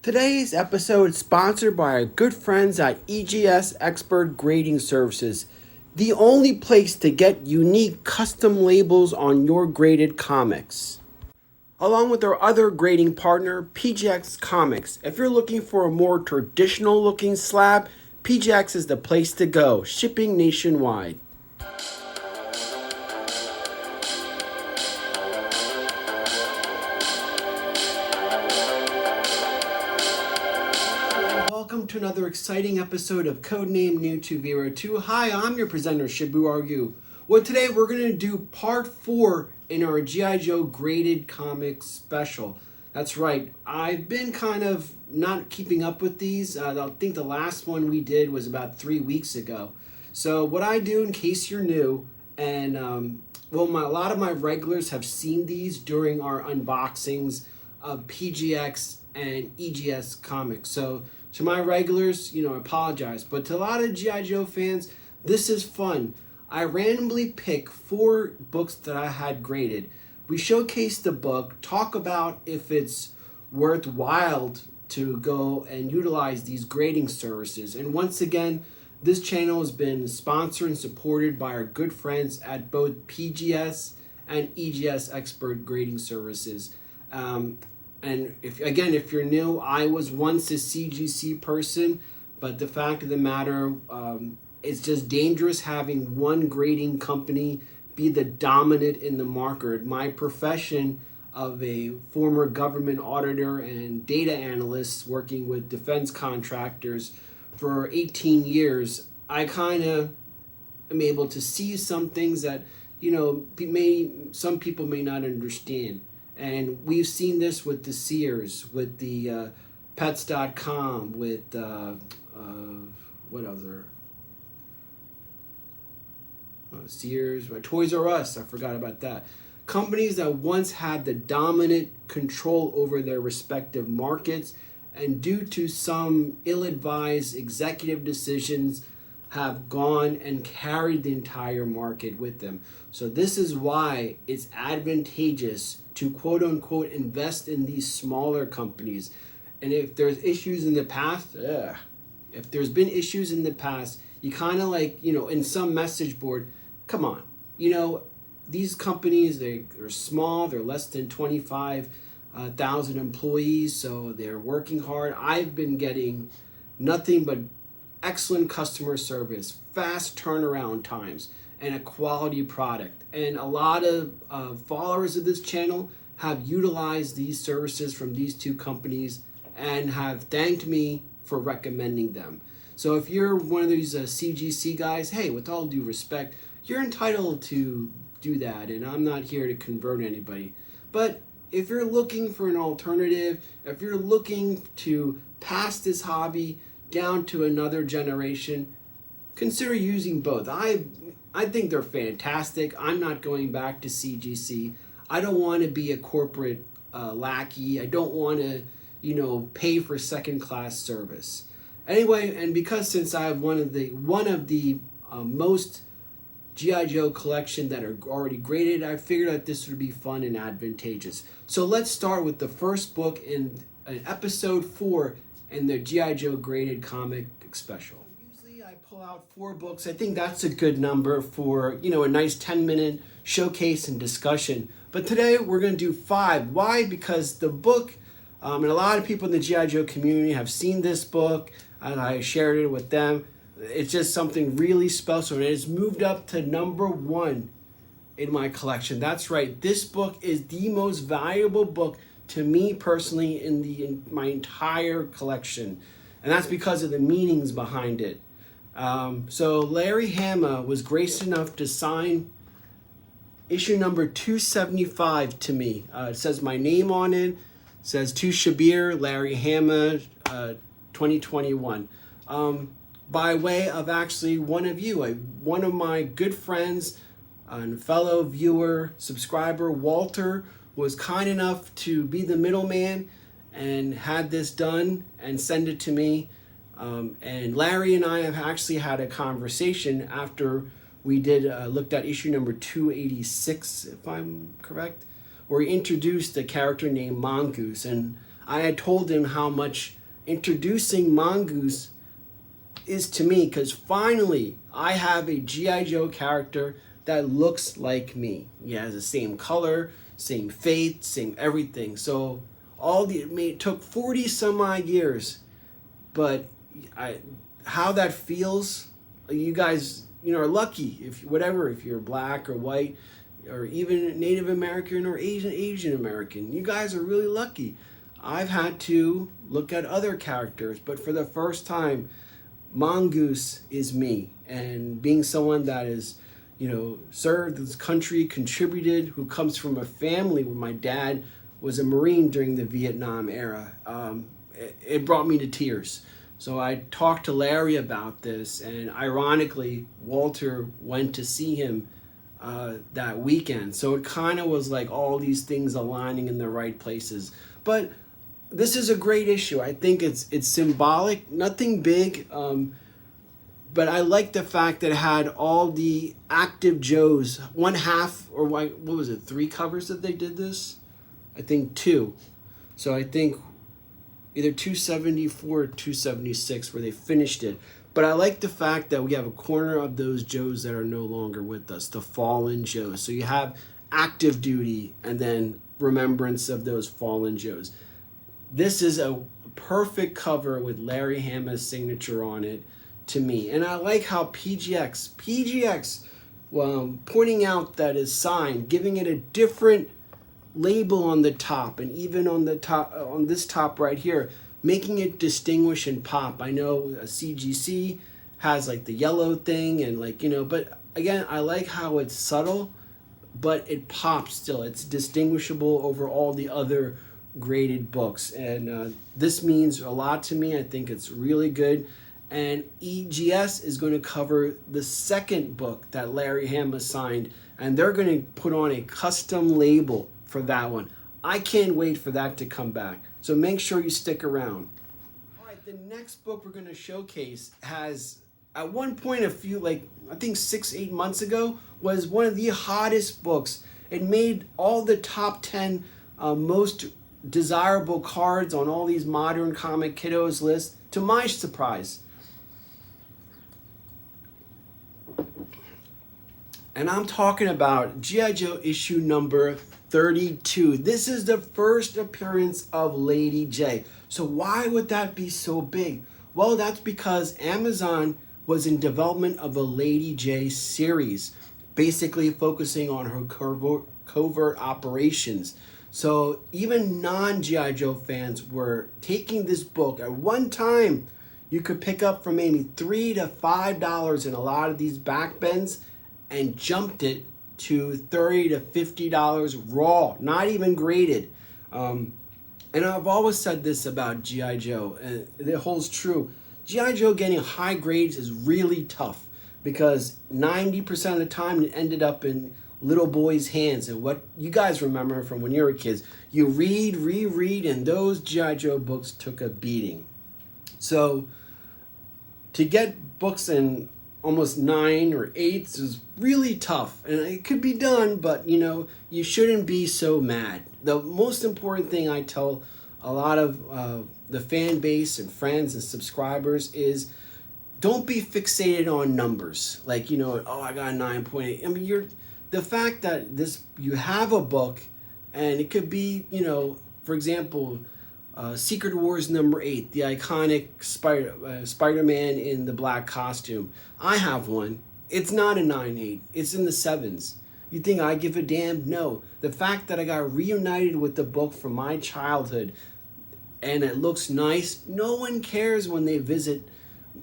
Today's episode is sponsored by our good friends at EGS Expert Grading Services, the only place to get unique custom labels on your graded comics. Along with our other grading partner, PGX Comics. If you're looking for a more traditional looking slab, PGX is the place to go, shipping nationwide. Welcome to another exciting episode of Codename New to Vero 2. Hi, I'm your presenter, Shibu Argu. Well, today we're going to do part 4 in our GIJoe Graded Comics special. That's right, I've been kind of not keeping up with these. I think the last one we did was about 3 weeks ago. So what I do, in case you're new, and a lot of my regulars have seen these during our unboxings of PGX and EGS Comics. So to my regulars, I apologize. But to a lot of G.I. Joe fans, this is fun. I randomly pick 4 books that I had graded. We showcase the book, talk about if it's worthwhile to go and utilize these grading services. And once again, this channel has been sponsored and supported by our good friends at both PGS and EGS Expert Grading Services. And if you're new, I was once a CGC person, but the fact of the matter, it's just dangerous having one grading company be the dominant in the market. My profession of a former government auditor and data analyst working with defense contractors for 18 years, I kind of am able to see some things that, some people may not understand. And we've seen this with the Sears, with the Pets.com, with what other? Sears, Toys R Us, I forgot about that. Companies that once had the dominant control over their respective markets, and due to some ill-advised executive decisions, have gone and carried the entire market with them. So this is why it's advantageous to quote-unquote invest in these smaller companies. And if there's issues in the past, if there's been issues in the past, you kind of in some message board, come on, these companies, they're small, they're less than 25,000 employees, so they're working hard. I've been getting nothing but excellent customer service, fast turnaround times, and a quality product. And a lot of followers of this channel have utilized these services from these 2 companies and have thanked me for recommending them. So if you're one of these CGC guys, hey, with all due respect, you're entitled to do that, and I'm not here to convert anybody. But if you're looking for an alternative, if you're looking to pass this hobby down to another generation, consider using both. I think they're fantastic. I'm not going back to CGC. I don't want to be a corporate lackey. I don't want to, pay for second-class service. Anyway, and because since I have one of the most G.I. Joe collection that are already graded, I figured that this would be fun and advantageous. So let's start with the first book in episode 4 in the G.I. Joe Graded Comic Special. Usually I pull out 4 books. I think that's a good number for, a nice 10-minute showcase and discussion. But today we're going to do 5. Why? Because the book, and a lot of people in the G.I. Joe community have seen this book, and I shared it with them. It's just something really special, and it's moved up to number 1 in my collection. That's right. This book is the most valuable book to me personally in my entire collection, and that's because of the meanings behind it. So Larry Hama was gracious enough to sign issue number 275 to me. It says my name on it. It says to Shabir, Larry Hama, 2021. By way of actually one of you, one of my good friends and fellow viewer, subscriber, Walter, was kind enough to be the middleman and had this done and send it to me. And Larry and I have actually had a conversation after we looked at issue number 286, if I'm correct, where he introduced a character named Mongoose. And I had told him how much introducing Mongoose is to me, because finally I have a G.I. Joe character that looks like me. He has the same color, same fate, same everything. So it took 40 some odd years, but how that feels, you guys, are lucky if you're black or white or even Native American or Asian American. You guys are really lucky. I've had to look at other characters, but for the first time, Mongoose is me. And being someone that is, served this country, contributed, who comes from a family where my dad was a Marine during the Vietnam era, it brought me to tears. So I talked to Larry about this, and ironically, Walter went to see him that weekend. So it kind of was like all these things aligning in the right places. But this is a great issue. I think it's symbolic, nothing big, but I like the fact that it had all the active Joes, one half, or what was it, 3 covers that they did this? I think 2. So I think either 274 or 276 where they finished it. But I like the fact that we have a corner of those Joes that are no longer with us, the fallen Joes. So you have active duty and then remembrance of those fallen Joes. This is a perfect cover with Larry Hama's signature on it to me. And I like how PGX, pointing out that it's signed, giving it a different label on the top, and even on the top, on this top right here, making it distinguish and pop. I know a CGC has like the yellow thing and but again, I like how it's subtle, but it pops still. It's distinguishable over all the other graded books, and this means a lot to me. I think it's really good. And EGS is going to cover the second book that Larry Hama signed, and they're going to put on a custom label for that one. I can't wait for that to come back. So make sure you stick around. All right, the next book we're going to showcase has, at one point, I think 6-8 months ago, was one of the hottest books. It made all the top 10 most desirable cards on all these modern comic kiddos lists, to my surprise. And I'm talking about G.I. Joe issue number 32. This is the first appearance of Lady J. So why would that be so big? Well, that's because Amazon was in development of a Lady J series, basically focusing on her covert operations. So even non-G.I. Joe fans were taking this book. At one time, you could pick up for maybe $3 to $5 in a lot of these back bends, and jumped it to $30 to $50 raw, not even graded. And I've always said this about G.I. Joe, and it holds true. G.I. Joe getting high grades is really tough, because 90% of the time it ended up in little boys' hands. And what you guys remember from when you were kids, you read, reread, and those G.I. Joe books took a beating. So to get books in almost 9 or 8s is really tough, and it could be done, but you shouldn't be so mad. The most important thing I tell a lot of the fan base and friends and subscribers is, don't be fixated on numbers. Like, oh, I got a 9.8. I mean, the fact that you have a book, and it could be, for example, Secret Wars number 8, the iconic Spider-Man in the black costume. I have one. It's not a 9.8. It's in the 7s. You think I give a damn? No. The fact that I got reunited with the book from my childhood, and it looks nice, no one cares when they visit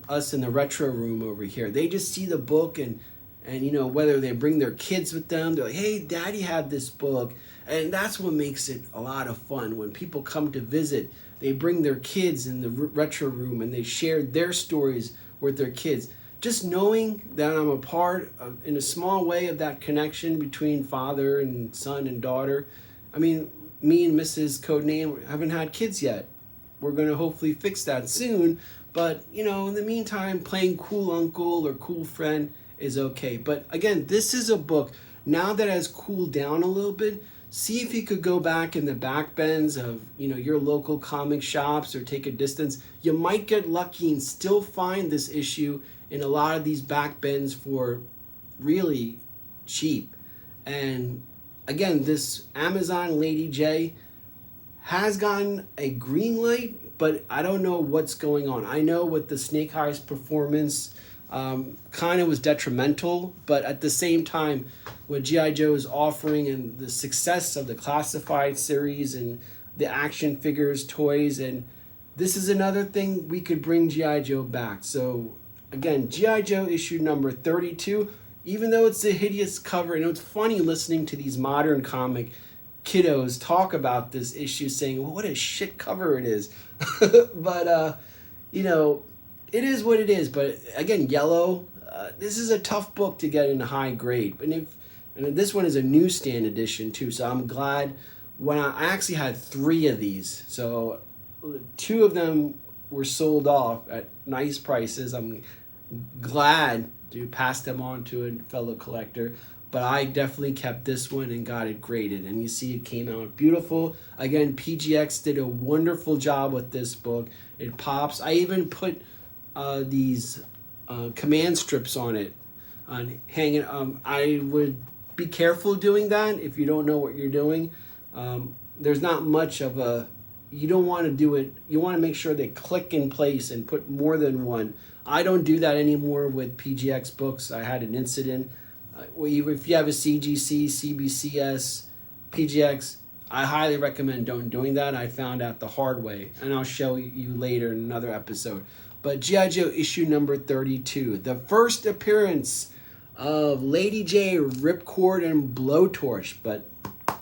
us in the retro room over here. They just see the book, and whether they bring their kids with them, they're like, hey, Daddy had this book. And that's what makes it a lot of fun. When people come to visit, they bring their kids in the retro room and they share their stories with their kids. Just knowing that I'm a part of, in a small way, of that connection between father and son and daughter. I mean, me and Mrs. Codename haven't had kids yet. We're going to hopefully fix that soon. But, in the meantime, playing cool uncle or cool friend is okay. But again, this is a book Now that it has cooled down a little bit, see if you could go back in the back bends of, you know, your local comic shops or take a distance. You might get lucky and still find this issue in a lot of these back bends for really cheap. And again, this Amazon Lady J has gotten a green light, but I don't know what's going on. I know with the Snake Eyes performance, kind of was detrimental, but at the same time, what G.I. Joe is offering and the success of the classified series and the action figures, toys, and this is another thing we could bring G.I. Joe back. So again, G.I. Joe issue number 32, even though it's a hideous cover, and it's funny listening to these modern comic kiddos talk about this issue saying, well, what a shit cover it is. But, you know, it is what it is. But again, yellow, this is a tough book to get in high grade. And this one is a newsstand edition too. So I'm glad when I actually had 3 of these. So 2 of them were sold off at nice prices. I'm glad to pass them on to a fellow collector. But I definitely kept this one and got it graded. And you see it came out beautiful. Again, PGX did a wonderful job with this book. It pops. I even put these command strips on it. Hanging. I would be careful doing that if you don't know what you're doing. There's not much of a... You don't want to do it. You want to make sure they click in place and put more than one. I don't do that anymore with PGX books. I had an incident. If you have a CGC, CBCS, PGX, I highly recommend doing that. I found out the hard way, and I'll show you later in another episode. But G.I. Joe issue number 32, the first appearance of Lady J, Ripcord, and Blowtorch. But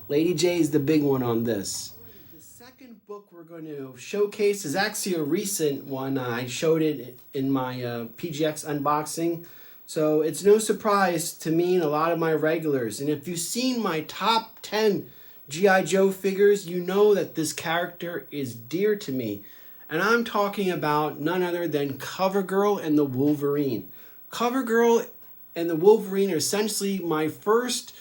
Lady J is the big one on this. The second book we're going to showcase is actually a recent one. I showed it in my PGX unboxing. So it's no surprise to me and a lot of my regulars. And if you've seen my top 10 G.I. Joe figures, you know that this character is dear to me. And I'm talking about none other than Covergirl and the Wolverine. Covergirl and the Wolverine are essentially my first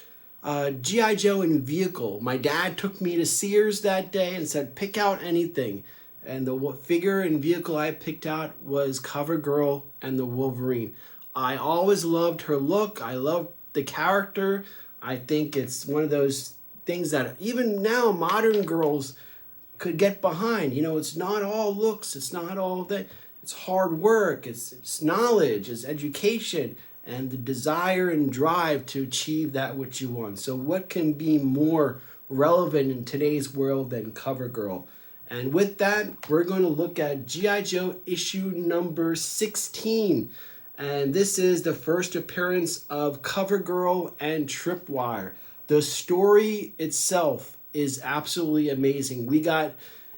G.I. Joe in vehicle. My dad took me to Sears that day and said, pick out anything. And the figure and vehicle I picked out was Covergirl and the Wolverine. I always loved her look. I loved the character. I think it's one of those things that even now modern girls could get behind. You know, it's not all looks. It's not all that. It's hard work. It's knowledge. It's education. And the desire and drive to achieve that which you want. So what can be more relevant in today's world than Covergirl? And with that, we're going to look at G.I. Joe issue number 16. And this is the first appearance of Covergirl and Tripwire. The story itself is absolutely amazing. We got,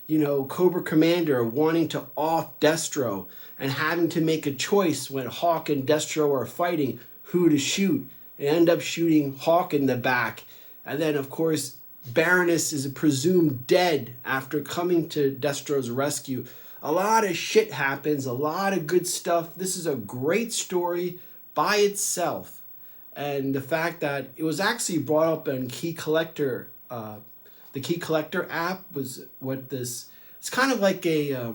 you know, Cobra Commander wanting to off Destro and having to make a choice when Hawk and Destro are fighting who to shoot. And end up shooting Hawk in the back. And then, of course, Baroness is presumed dead after coming to Destro's rescue. A lot of shit happens, a lot of good stuff. This is a great story by itself. And the fact that it was actually brought up in Key Collector, the Key Collector app was what this, it's kind of like a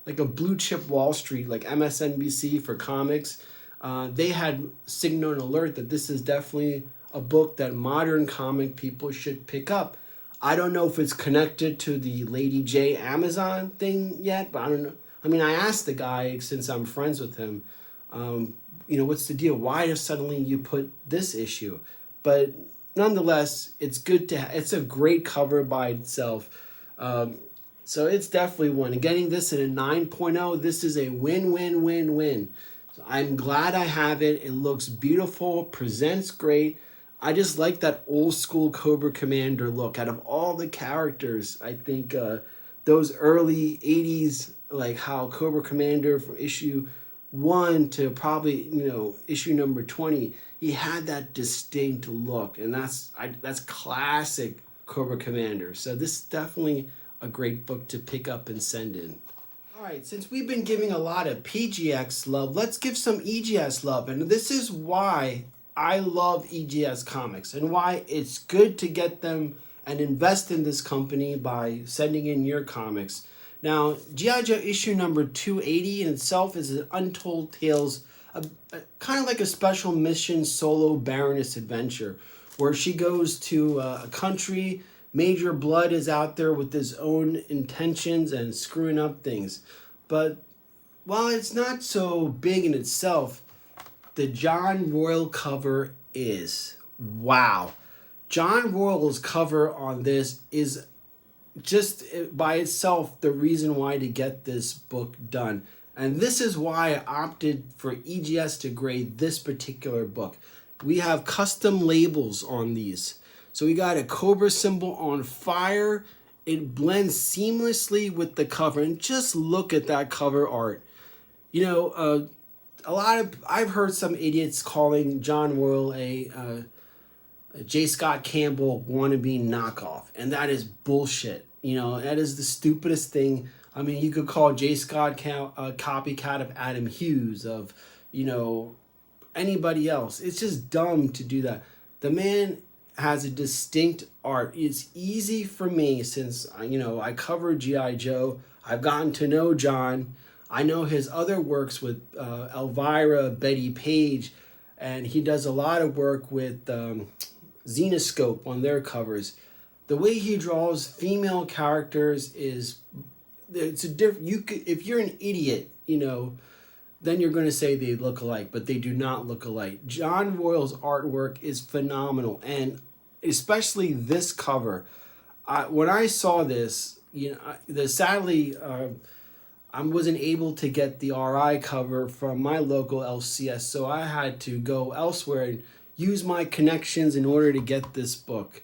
blue chip Wall Street, like MSNBC for comics. They had signal and alert that this is definitely a book that modern comic people should pick up. I don't know if it's connected to the Lady J Amazon thing yet, but I don't know. I mean, I asked the guy, since I'm friends with him, you know, what's the deal? Why suddenly you put this issue? But nonetheless, it's good to it's a great cover by itself. So it's definitely one. And getting this at a 9.0, this is a win-win-win-win. So I'm glad I have it. It looks beautiful, presents great. I just like that old school Cobra Commander look. Out of all the characters, I think those early 80s, like how Cobra Commander from issue 1 to probably, you know, issue number 20, he had that distinct look. And that's classic Cobra Commander. So this is definitely a great book to pick up and send in. All right, since we've been giving a lot of PGX love, let's give some EGS love. And this is why I love EGS Comics and why it's good to get them and invest in this company by sending in your comics. Now, G.I. Joe issue number 280 in itself is an Untold Tales, kind of like a special mission solo Baroness adventure, where she goes to a country. Major Blood is out there with his own intentions and screwing up things. But while it's not so big in itself, the John Royal cover is. Wow. John Royal's cover on this is just by itself the reason why to get this book done. And this is why I opted for EGS to grade this particular book. We have custom labels on these. So we got a Cobra symbol on fire. It blends seamlessly with the cover. And just look at that cover art. You know, I've heard some idiots calling John Royal a J. Scott Campbell wannabe knockoff. And that is bullshit. You know, that is the stupidest thing. I mean, you could call J. Scott a copycat of Adam Hughes, of, you know, anybody else. It's just dumb to do that. The man has a distinct art. It's easy for me since, you know, I cover G.I. Joe. I've gotten to know John. I know his other works with Elvira, Betty Page, and he does a lot of work with Zenoscope on their covers. The way he draws female characters is, it's a different, if you're an idiot, you know, then you're going to say they look alike, but they do not look alike. John Royal's artwork is phenomenal, and especially this cover. When I saw this, you know, sadly, I wasn't able to get the RI cover from my local LCS, so I had to go elsewhere and use my connections in order to get this book.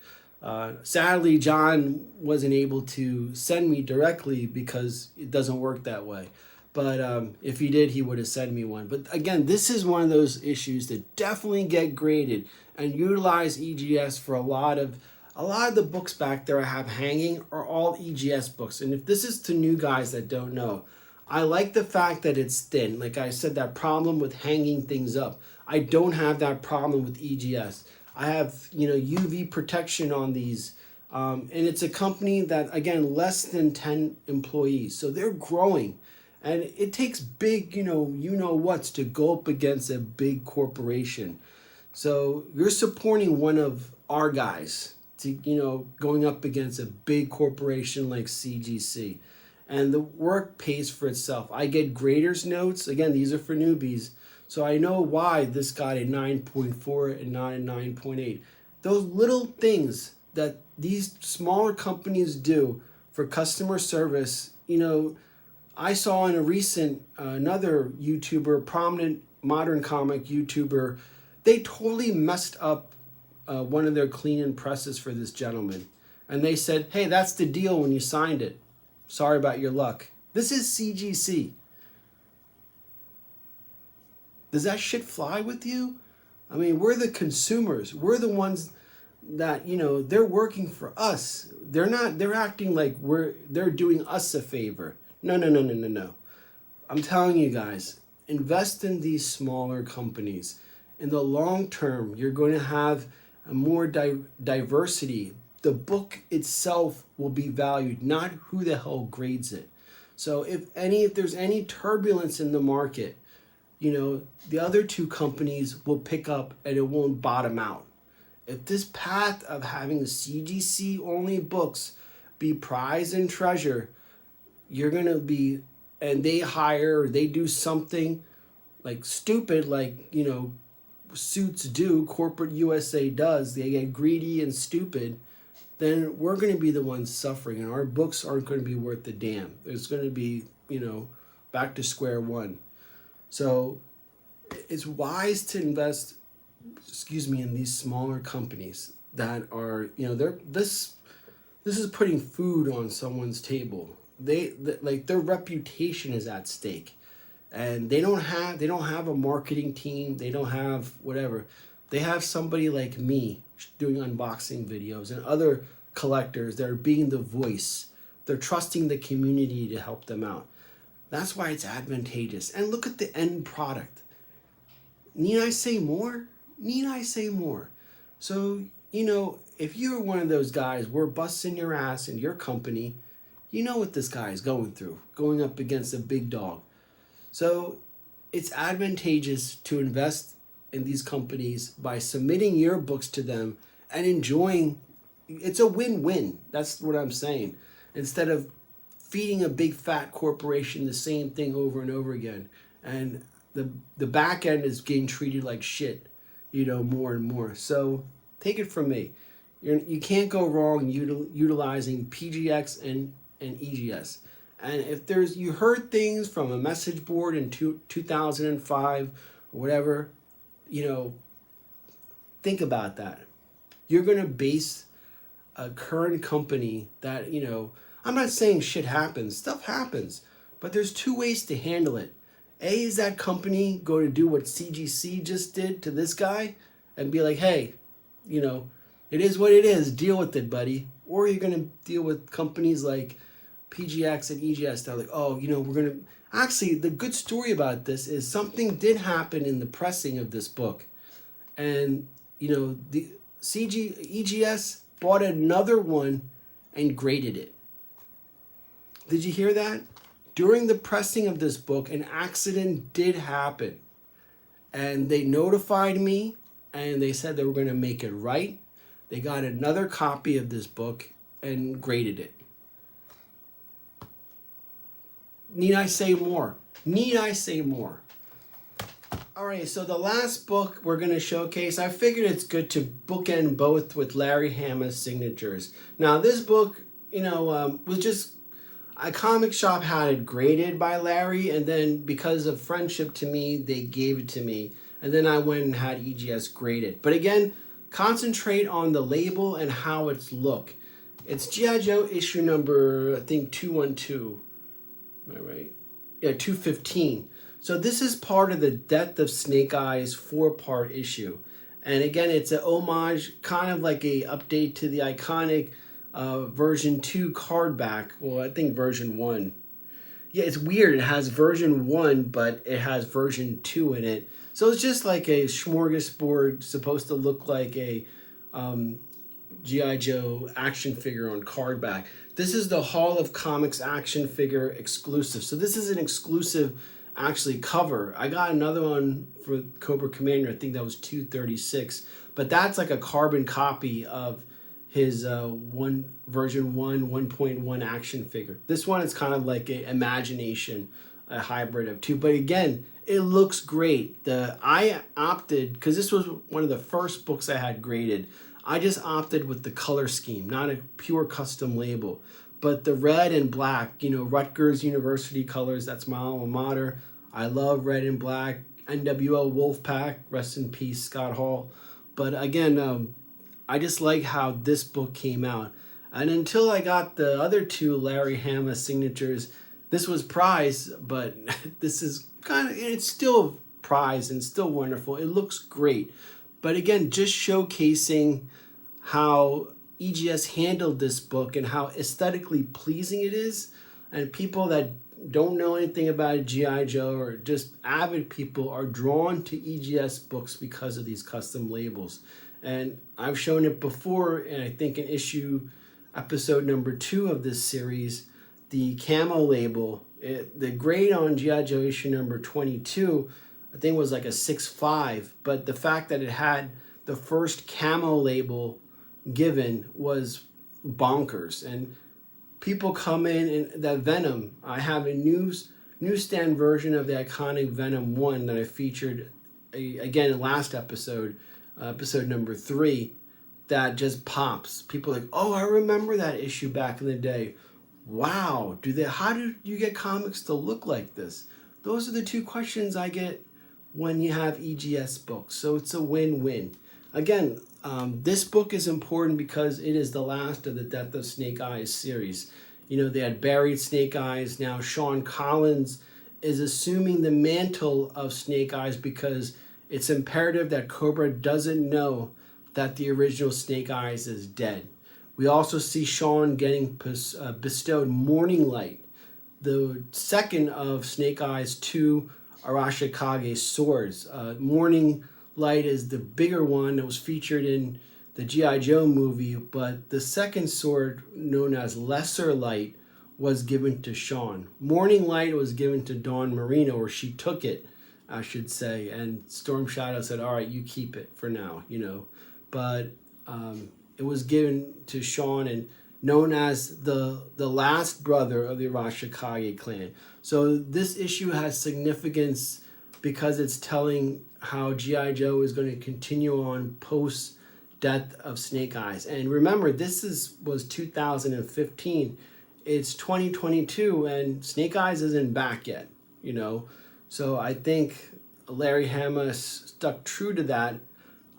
Sadly, John wasn't able to send me directly because it doesn't work that way. But if he did, he would have sent me one. But again, this is one of those issues that definitely get graded and utilize EGS for a lot of the books back there I have hanging are all EGS books. And if this is to new guys that don't know, I like the fact that it's thin. Like I said, that problem with hanging things up. I don't have that problem with EGS. I have, you know, UV protection on these. And it's a company that, again, less than 10 employees. So they're growing. And it takes big, you know what's to go up against a big corporation. So you're supporting one of our guys to, you know, going up against a big corporation like CGC. And the work pays for itself. I get graders notes. Again, these are for newbies. So I know why this got a 9.4 and not a 9.8. Those little things that these smaller companies do for customer service, you know, I saw in a recent, another YouTuber, prominent modern comic YouTuber, they totally messed up one of their clean and presses for this gentleman. And they said, hey, that's the deal when you signed it. Sorry about your luck. This is CGC. Does that shit fly with you? I mean, we're the consumers. We're the ones that, you know, they're working for us. They're acting like they're doing us a favor. No. I'm telling you guys, invest in these smaller companies. In the long term, you're going to have a more diversity. The book itself will be valued, not who the hell grades it. So if there's any turbulence in the market, you know, the other two companies will pick up and it won't bottom out. If this path of having CGC only books be prize and treasure, you're going to be, and they hire, or they do something like stupid, like, you know, suits do, corporate USA does, they get greedy and stupid, then we're going to be the ones suffering, and our books aren't going to be worth a damn. It's going to be, you know, back to square one. So it's wise to invest, in these smaller companies that are, you know, this is putting food on someone's table. Like their reputation is at stake, and they don't have a marketing team. They don't have whatever. They have somebody like me doing unboxing videos and other collectors that are being the voice. They're trusting the community to help them out. That's why it's advantageous. And look at the end product. Need I say more? Need I say more? So, you know, if you're one of those guys, we're busting your ass in your company, you know what this guy is going through, going up against a big dog. So it's advantageous to invest in these companies by submitting your books to them and enjoying. It's a win-win. That's what I'm saying. Instead of feeding a big fat corporation the same thing over and over again, and the back end is getting treated like shit, you know, more and more. So take it from me, you can't go wrong utilizing PGX and EGS. And if you heard things from a message board in 2005 or whatever, you know, think about that. You're going to base a current company that, you know, I'm not saying shit happens. Stuff happens. But there's two ways to handle it. A, is that company going to do what CGC just did to this guy and be like, hey, you know, it is what it is. Deal with it, buddy. Or you're going to deal with companies like PGX and EGS. They're like, oh, you know, we're going to... Actually, the good story about this is something did happen in the pressing of this book. And, you know, the EGS bought another one and graded it. Did you hear that? During the pressing of this book, an accident did happen. And they notified me, and they said they were going to make it right. They got another copy of this book and graded it. Need I say more? Need I say more? All right, so the last book we're going to showcase, I figured it's good to bookend both with Larry Hama's signatures. Now, this book, you know, was just... a comic shop had it graded by Larry, and then because of friendship to me, they gave it to me. And then I went and had EGS graded. But again, concentrate on the label and how it's look. It's G.I. Joe issue number, I think, 212. Am I right? Yeah, 215. So this is part of the Death of Snake Eyes 4-part issue. And again, it's an homage, kind of like a update to the iconic version 2 card back. Well, I think version 1. Yeah, it's weird. It has version 1, but it has version 2 in it. So it's just like a smorgasbord, supposed to look like a G.I. Joe action figure on card back. This is the Hall of Comics action figure exclusive. So this is an exclusive, actually, cover. I got another one for Cobra Commander. I think that was 236. But that's like a carbon copy of his version 1.1 action figure. This one is kind of like an imagination, a hybrid of two. But again, it looks great. I opted, because this was one of the first books I had graded, I just opted with the color scheme, not a pure custom label. But the red and black, you know, Rutgers University colors, that's my alma mater. I love red and black. NWO Wolfpack, rest in peace, Scott Hall. But again, I just like how this book came out. And until I got the other two Larry Hama signatures, this was prized, but this is kind of, it's still prized and still wonderful. It looks great. But again, just showcasing how EGS handled this book and how aesthetically pleasing it is. And people that don't know anything about G.I. Joe or just avid people are drawn to EGS books because of these custom labels. And I've shown it before, and I think in episode number 2 of this series, the camo label, the grade on G.I. Joe issue number 22, I think was like a 6.5, but the fact that it had the first camo label given was bonkers. And people come in, and that Venom, I have a newsstand version of the iconic Venom 1 that I featured again in last episode, episode number 3, that just pops. People are like, oh, I remember that issue back in the day. Wow, how do you get comics to look like this? Those are the two questions I get when you have EGS books. So it's a win-win. Again, this book is important because it is the last of the Death of Snake Eyes series. You know, they had buried Snake Eyes. Now Sean Collins is assuming the mantle of Snake Eyes because it's imperative that Cobra doesn't know that the original Snake Eyes is dead. We also see Sean getting bestowed Morning Light, the second of Snake Eyes' 2 Arashikage swords. Morning light is the bigger one that was featured in the G.I. Joe movie, but the second sword, known as Lesser Light, was given to Sean. Morning Light was given to Dawn Marino, or she took it, I should say, and Storm Shadow said, all right, you keep it for now, you know. But it was given to Sean, and known as the last brother of the Arashikage clan. So this issue has significance because it's telling how G.I. Joe is going to continue on post death of Snake Eyes. And remember, this was 2015. It's 2022 and Snake Eyes isn't back yet, you know. So I think Larry Hama stuck true to that.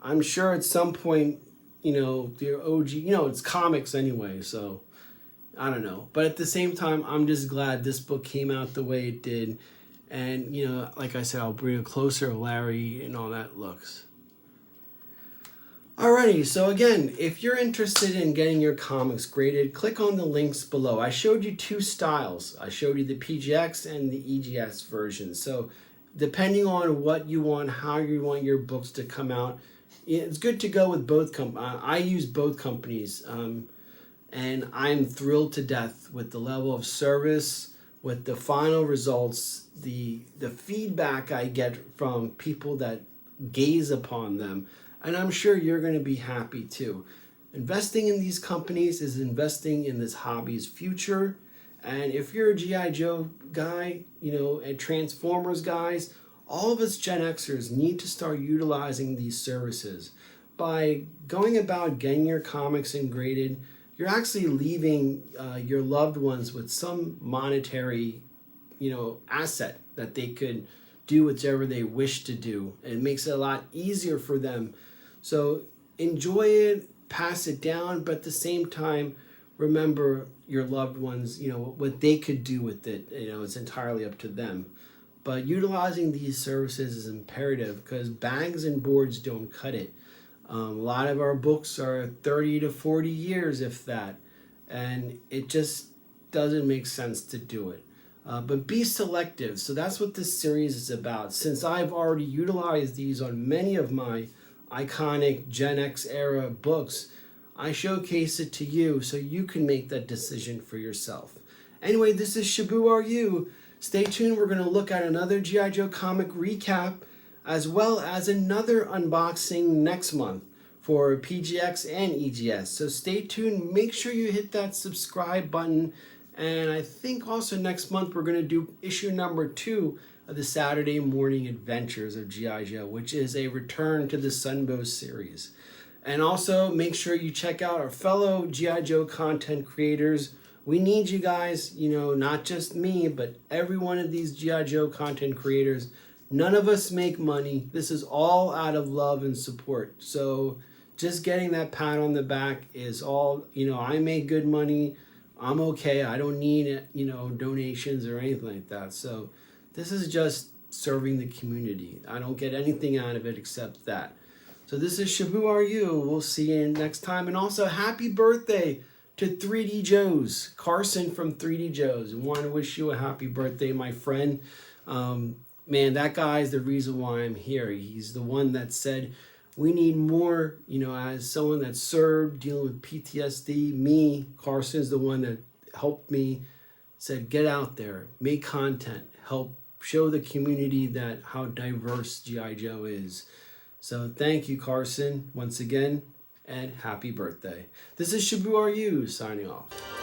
I'm sure at some point, you know, the OG, you know, it's comics anyway, so I don't know. But at the same time, I'm just glad this book came out the way it did. And, you know, like I said, I'll bring a closer Larry and all that looks. Alrighty, so again, if you're interested in getting your comics graded, click on the links below. I showed you two styles. I showed you the PGX and the EGS version. So depending on what you want, how you want your books to come out, it's good to go with both companies. I use both companies, and I'm thrilled to death with the level of service, with the final results, the feedback I get from people that gaze upon them. And I'm sure you're going to be happy too. Investing in these companies is investing in this hobby's future. And if you're a G.I. Joe guy, you know, and Transformers guys, all of us Gen Xers need to start utilizing these services. By going about getting your comics and graded, you're actually leaving your loved ones with some monetary, you know, asset that they could do whatever they wish to do. It makes it a lot easier for them. So enjoy it, pass it down, but at the same time, remember your loved ones, you know, what they could do with it. You know, it's entirely up to them. But utilizing these services is imperative because bags and boards don't cut it. A lot of our books are 30 to 40 years, if that, and it just doesn't make sense to do it. But be selective. So that's what this series is about. Since I've already utilized these on many of my iconic Gen X era books, I showcase it to you so you can make that decision for yourself. Anyway, this is Shabu Are You. Stay tuned. We're going to look at another G.I. Joe comic recap as well as another unboxing next month for PGX and EGS. So stay tuned. Make sure you hit that subscribe button. And I think also next month we're going to do issue number 2 of the Saturday Morning Adventures of G.I. Joe, which is a return to the Sunbow series. And also make sure you check out our fellow G.I. Joe content creators. We need you guys, you know, not just me, but every one of these G.I. Joe content creators. None of us make money. This is all out of love and support. So just getting that pat on the back is all, you know, I make good money. I'm okay. I don't need, you know, donations or anything like that. So this is just serving the community. I don't get anything out of it except that. So this is Shabu Are You. We'll see you next time. And also happy birthday to 3D Joes, Carson from 3D Joes. I want to wish you a happy birthday, my friend. Man, that guy is the reason why I'm here. He's the one that said we need more, you know, as someone that served dealing with PTSD. Me, Carson's the one that helped me, said get out there, make content, help show the community that how diverse G.I. Joe is. So thank you, Carson, once again, and happy birthday. This is Shabu Are You signing off.